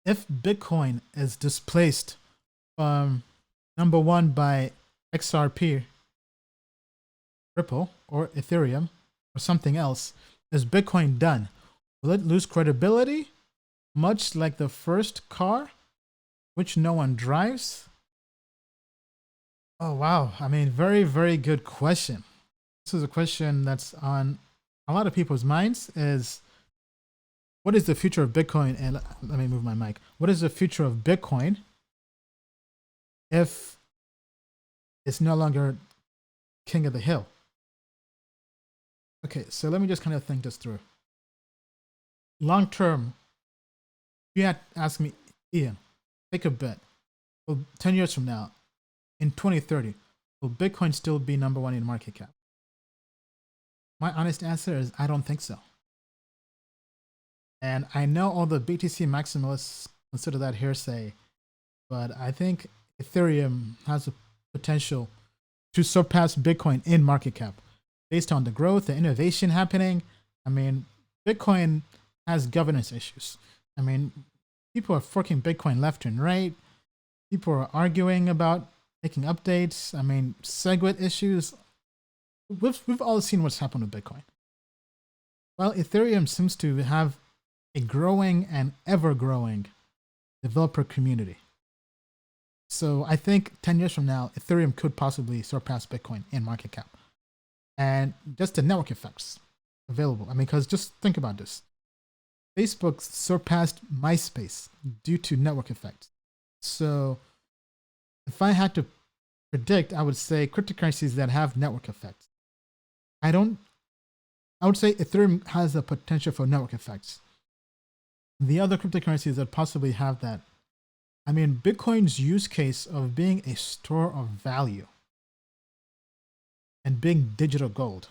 if Bitcoin is displaced from number one by XRP, Ripple, or Ethereum, or something else, is Bitcoin done? Will it lose credibility, much like the first car, which no one drives? Oh, wow. I mean, very, very good question. This is a question that's on a lot of people's minds is, what is the future of Bitcoin? And let me move my mic. What is the future of Bitcoin if it's no longer king of the hill? Okay, so let me just kind of think this through. Long term, you had to ask me, Ian, take a bet. Well, 10 years from now, in 2030, will Bitcoin still be number one in market cap? My honest answer is I don't think so. And I know all the BTC maximalists consider that hearsay, but I think Ethereum has the potential to surpass Bitcoin in market cap based on the growth, the innovation happening. I mean, Bitcoin has governance issues. I mean, people are forking Bitcoin left and right. People are arguing about making updates. I mean, SegWit issues. We've all seen what's happened with Bitcoin. Well, Ethereum seems to have a growing and ever-growing developer community. So I think 10 years from now, Ethereum could possibly surpass Bitcoin in market cap. And just the network effects available. I mean, because just think about this. Facebook surpassed MySpace due to network effects. So if I had to predict, I would say cryptocurrencies that have network effects. I would say Ethereum has the potential for network effects. The other cryptocurrencies that possibly have that, I mean, Bitcoin's use case of being a store of value and being digital gold.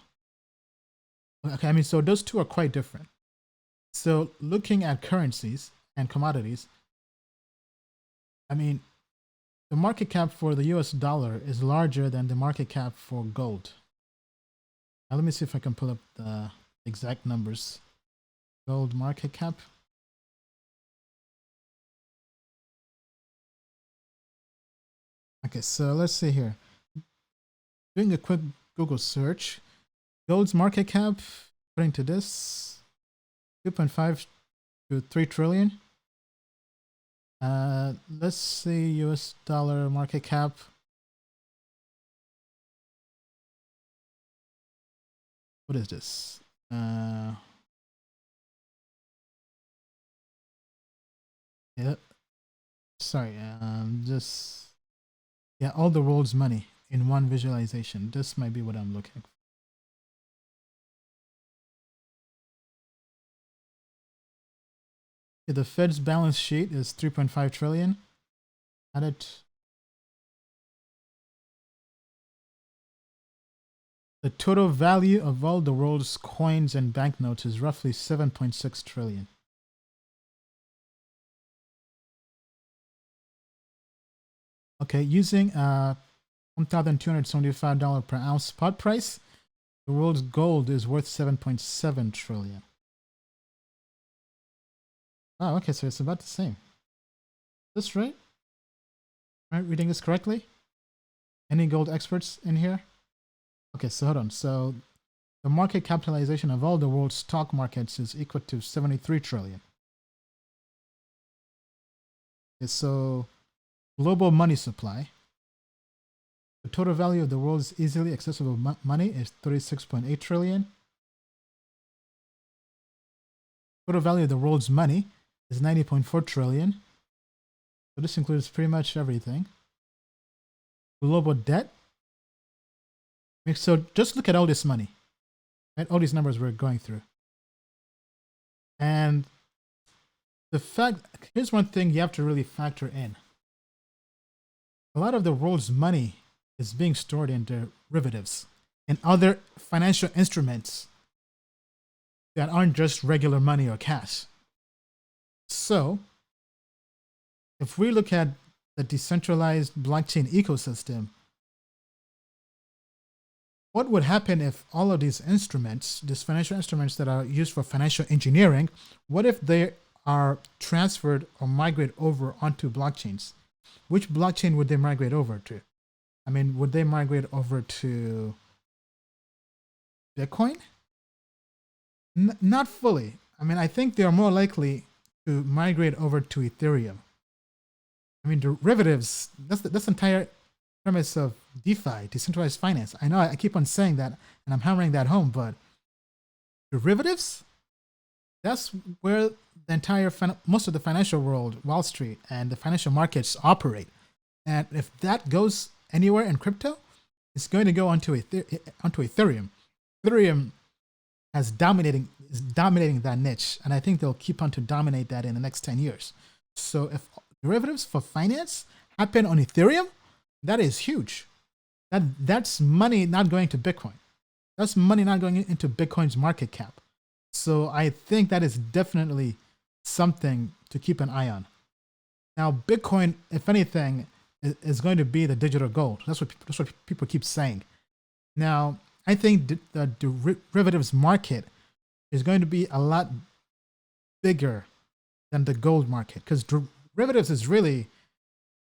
Okay, I mean, so those two are quite different. So looking at currencies and commodities, I mean, the market cap for the US dollar is larger than the market cap for gold. Now let me see if I can pull up the exact numbers. Gold market cap. Okay, so let's see here. Doing a quick Google search, gold's market cap, according to this, 2.5 to 3 trillion. Let's see US dollar market cap. What is this? Yeah. Sorry. Just yeah, all the world's money in one visualization. This might be what I'm looking for. Okay, the Fed's balance sheet is 3.5 trillion. Add it. The total value of all the world's coins and banknotes is roughly 7.6 trillion. Okay, using $1,275 per ounce spot price, the world's gold is worth 7.7 trillion. Oh, okay, so it's about the same. Is this right? Am I reading this correctly? Any gold experts in here? Okay, so hold on. So the market capitalization of all the world's stock markets is equal to 73 trillion. Okay, so global money supply. The total value of the world's easily accessible money is 36.8 trillion. Total value of the world's money is 90.4 trillion. So this includes pretty much everything. Global debt. So just look at all this money, right? All these numbers we're going through. And the fact, here's one thing you have to really factor in. A lot of the world's money is being stored in derivatives and other financial instruments that aren't just regular money or cash. So if we look at the decentralized blockchain ecosystem, what would happen if all of these instruments, these financial instruments that are used for financial engineering, what if they are transferred or migrate over onto blockchains, which blockchain would they migrate over to? I mean, would they migrate over to Bitcoin? Not fully. I mean, I think they are more likely to migrate over to Ethereum. I mean, derivatives, that's the entire premise of DeFi, decentralized finance. I know I keep on saying that and I'm hammering that home, but derivatives, that's where the entire, most of the financial world, Wall Street, and the financial markets operate. And if that goes anywhere in crypto, it's going to go onto Ethereum. Ethereum is dominating that niche, and I think they'll keep on to dominate that in the next 10 years. So if derivatives for finance happen on Ethereum, that is huge. That's money not going to Bitcoin. That's money not going into Bitcoin's market cap. So I think that is definitely something to keep an eye on. Now, Bitcoin, if anything, is going to be the digital gold. That's what people keep saying. Now, I think the derivatives market is going to be a lot bigger than the gold market, because derivatives is really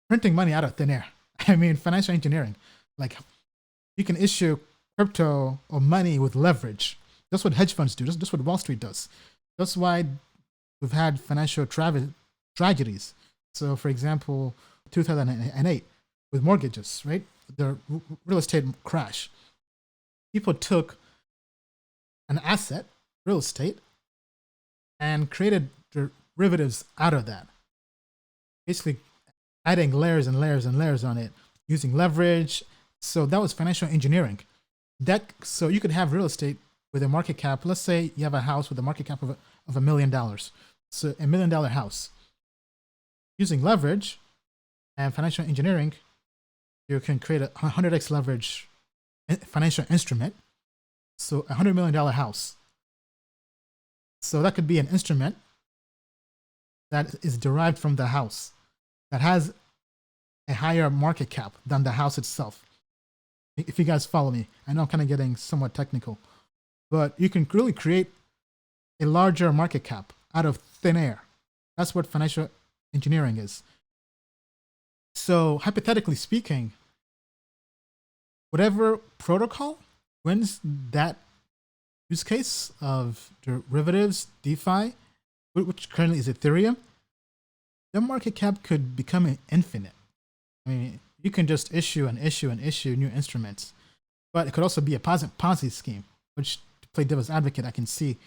printing money out of thin air. I mean, financial engineering. Like, you can issue crypto or money with leverage. That's what hedge funds do. That's what Wall Street does. That's why we've had financial tragedies. So, for example, 2008 with mortgages, right? The real estate crash. People took an asset, real estate, and created derivatives out of that. Basically, adding layers and layers and layers on it, using leverage. So that was financial engineering. So you could have real estate with a market cap. Let's say you have a house with a market cap of $1 million. So $1 million house. Using leverage and financial engineering, you can create a 100x leverage financial instrument. So a $100 million house. So that could be an instrument that is derived from the house that has a higher market cap than the house itself. If you guys follow me, I know I'm kind of getting somewhat technical, but you can really create a larger market cap out of thin air. That's what financial engineering is. So hypothetically speaking, whatever protocol wins that use case of derivatives, DeFi, which currently is Ethereum, their market cap could become infinite. I mean, you can just issue and issue and issue new instruments, but it could also be a Ponzi scheme, which, to play devil's advocate, I can see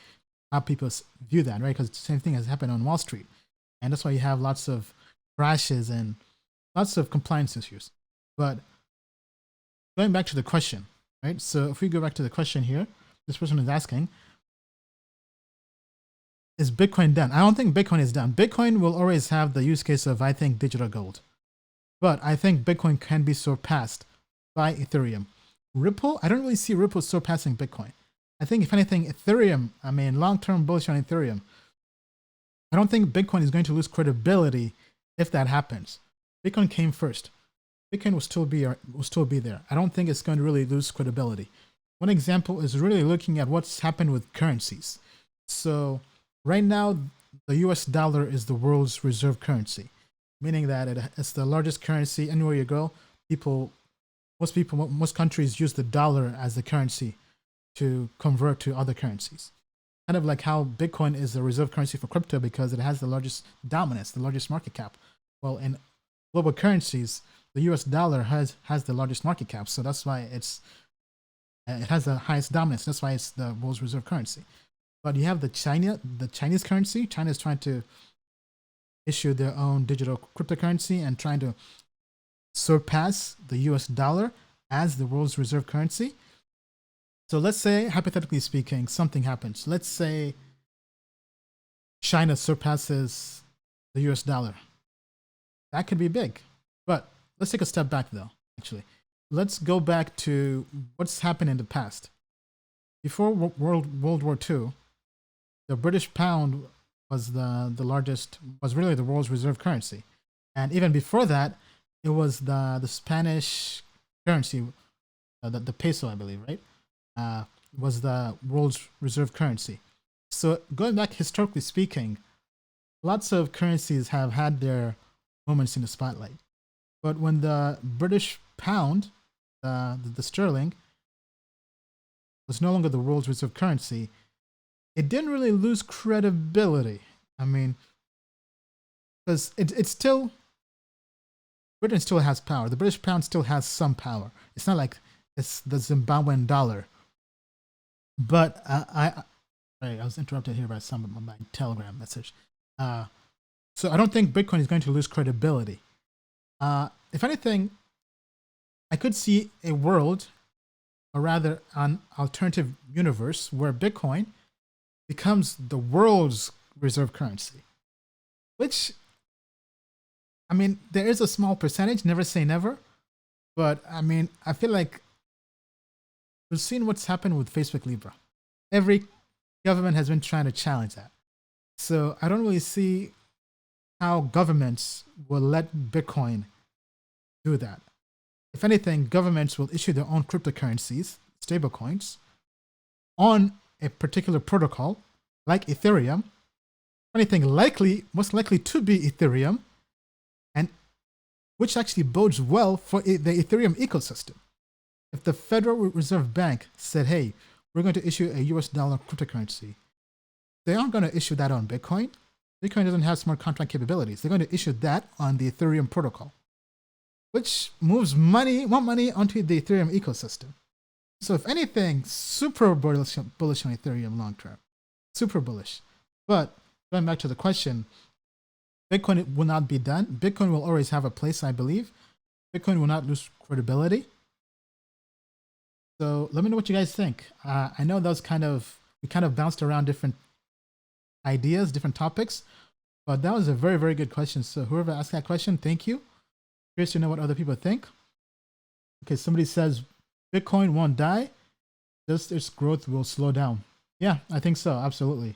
how people view that, right? Because the same thing has happened on Wall Street. And that's why you have lots of crashes and lots of compliance issues. But going back to the question, right? So if we go back to the question here, this person is asking, is Bitcoin done? I don't think Bitcoin is done. Bitcoin will always have the use case of, I think, digital gold. But I think Bitcoin can be surpassed by Ethereum. Ripple, I don't really see Ripple surpassing Bitcoin. I think, if anything, Ethereum, I mean, long-term bullish on Ethereum. I don't think Bitcoin is going to lose credibility if that happens. Bitcoin came first. Bitcoin will still be there. I don't think it's going to really lose credibility. One example is really looking at what's happened with currencies. So right now, the US dollar is the world's reserve currency, meaning that it's the largest currency. Anywhere you go, most countries use the dollar as the currency to convert to other currencies. Kind of like how Bitcoin is the reserve currency for crypto because it has the largest dominance, the largest market cap. Well, in global currencies, the US dollar has the largest market cap. So that's why it has the highest dominance. That's why it's the world's reserve currency. But you have the Chinese currency. China is trying to issue their own digital cryptocurrency and trying to surpass the US dollar as the world's reserve currency. So let's say, hypothetically speaking, something happens. Let's say China surpasses the US dollar. That could be big. But let's take a step back, though, actually. Let's go back to what's happened in the past. Before World War II, the British pound was was really the world's reserve currency. And even before that, it was the Spanish currency, the peso, I believe, right? Was the world's reserve currency. So going back historically speaking, lots of currencies have had their moments in the spotlight. But when the British pound, the sterling, was no longer the world's reserve currency, it didn't really lose credibility. I mean, because it's still, Britain still has power. The British pound still has some power. It's not like it's the Zimbabwean dollar. But I was interrupted here by some of my Telegram message. So I don't think Bitcoin is going to lose credibility. If anything, I could see a world, or rather an alternative universe, where Bitcoin becomes the world's reserve currency. Which, I mean, there is a small percentage, never say never. But I mean, I feel like we've seen what's happened with Facebook Libra. Every government has been trying to challenge that. So I don't really see how governments will let Bitcoin do that. If anything, governments will issue their own cryptocurrencies, stablecoins, on a particular protocol, like Ethereum. Anything most likely to be Ethereum, and which actually bodes well for the Ethereum ecosystem. If the Federal Reserve Bank said, hey, we're going to issue a US dollar cryptocurrency, they aren't going to issue that on Bitcoin. Bitcoin doesn't have smart contract capabilities. They're going to issue that on the Ethereum protocol, which moves more money onto the Ethereum ecosystem. So if anything, super bullish on Ethereum long term. Super bullish. But going back to the question, Bitcoin will not be done. Bitcoin will always have a place, I believe. Bitcoin will not lose credibility. So let me know what you guys think. I know that was we kind of bounced around different ideas, different topics, but that was a very, very good question. So whoever asked that question, thank you. Curious to know what other people think. Okay, somebody says Bitcoin won't die, just its growth will slow down. Yeah, I think so, absolutely.